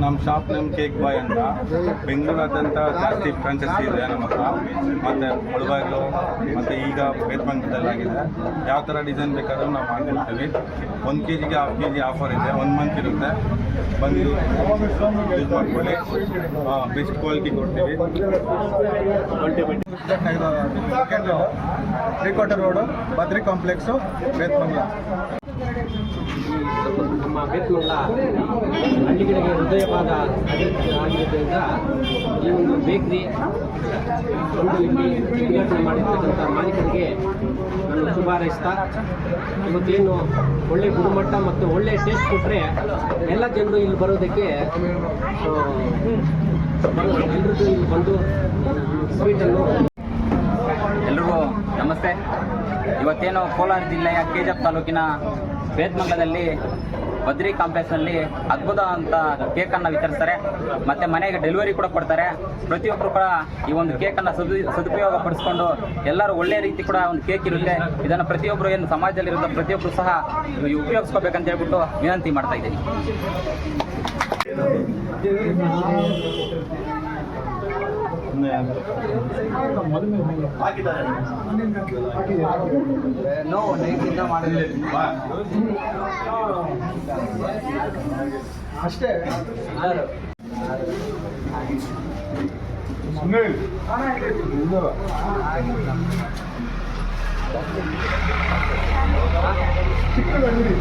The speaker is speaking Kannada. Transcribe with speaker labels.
Speaker 1: ನಮ್ಮ ಶಾಪ್ ನೇಮ್ ಕೇಕ್ ಬಾಯ್ ಅಂತ. ಬೆಂಗಳೂರಾದ್ಯಂತ ಜಾಸ್ತಿ ಫ್ರಾಂಚೈಸಿ ಇದೆ ನಮ್ಮ ಹತ್ರ. ಮತ್ತು ಮುಳಬಾಗಿಲು ಮತ್ತು ಈಗ ಬೇತ್ಮಂಗಲದಲ್ಲಾಗಿದೆ. ಯಾವ ಥರ ಡಿಸೈನ್ ಬೇಕಾದರೂ ನಾವು ಮಾಡಿಕೊಡ್ತೀವಿ. 1 kg ಹಾಫ್ kg ಆಫರ್ ಇದೆ. 1 ಮಂತ್ ಇರುತ್ತೆ. ಬಂದು ಯೂಸ್ ಮಾಡ್ಕೊಳ್ಳಿ. ಬೆಸ್ಟ್ ಕ್ವಾಲಿಟಿ ಕೊಡ್ತೀವಿ. 3/4 ರೋಡು, ಬದ್ರಿ ಕಾಂಪ್ಲೆಕ್ಸು, ಬೇತ್ಮಂಗಲ.
Speaker 2: ನಮ್ಮ ಬೇತ್ಮಂಗಲ ಹಳ್ಳಿಗಳಿಗೆ ಹೃದಯವಾದ ಆಗಿರೋದ್ರಿಂದ ಈ ಒಂದು ಬೇಕ್ರಿ ಒಂದು ಇಲ್ಲಿ ಉದ್ಘಾಟನೆ ಮಾಡಿರ್ತಕ್ಕಂಥ ಮಾಲೀಕರಿಗೆ ನಾನು ಶುಭ ಹಾರೈಸ್ತಾ, ಇವತ್ತೇನು ಒಳ್ಳೆ ಗುಣಮಟ್ಟ ಮತ್ತು ಒಳ್ಳೆ ಟೇಸ್ಟ್ ಕೊಟ್ಟರೆ ಎಲ್ಲ ಜನರು ಇಲ್ಲಿ ಬರೋದಕ್ಕೆ ಎಲ್ಲರಿಗೂ ಇಲ್ಲಿ ಬಂದು ಸ್ವೀಟನ್ನು.
Speaker 3: ಎಲ್ರಿಗೂ ನಮಸ್ತೆ. ಇವತ್ತೇನು ಕೋಲಾರ ಜಿಲ್ಲೆಯ ಕೆಜಿಎಫ್ ತಾಲೂಕಿನ ಬೇತ್ಮಂಗಲದಲ್ಲಿ ಬದ್ರಿ ಕಾಂಪ್ಲೆಕ್ಸ್ನಲ್ಲಿ ಅದ್ಭುತ ಅಂತ ಕೇಕನ್ನು ವಿತರಿಸ್ತಾರೆ. ಮತ್ತು ಮನೆಗೆ ಡೆಲಿವರಿ ಕೂಡ ಕೊಡ್ತಾರೆ. ಪ್ರತಿಯೊಬ್ಬರು ಕೂಡ ಈ ಒಂದು ಕೇಕನ್ನು ಸದುಪಯೋಗ ಪಡಿಸ್ಕೊಂಡು ಎಲ್ಲರೂ ಒಳ್ಳೆಯ ರೀತಿ ಕೂಡ ಒಂದು ಕೇಕ್ ಇರುತ್ತೆ. ಇದನ್ನು ಪ್ರತಿಯೊಬ್ಬರು ಏನು ಸಮಾಜದಲ್ಲಿರೋ ಪ್ರತಿಯೊಬ್ಬರು ಸಹ ಉಪಯೋಗಿಸ್ಕೋಬೇಕಂತ ಹೇಳ್ಬಿಟ್ಟು ವಿನಂತಿ ಮಾಡ್ತಾ ಇದ್ದೀನಿ.
Speaker 1: ಅಷ್ಟೇ ಚಿಕ್ಕದ ಅಂಗಡಿ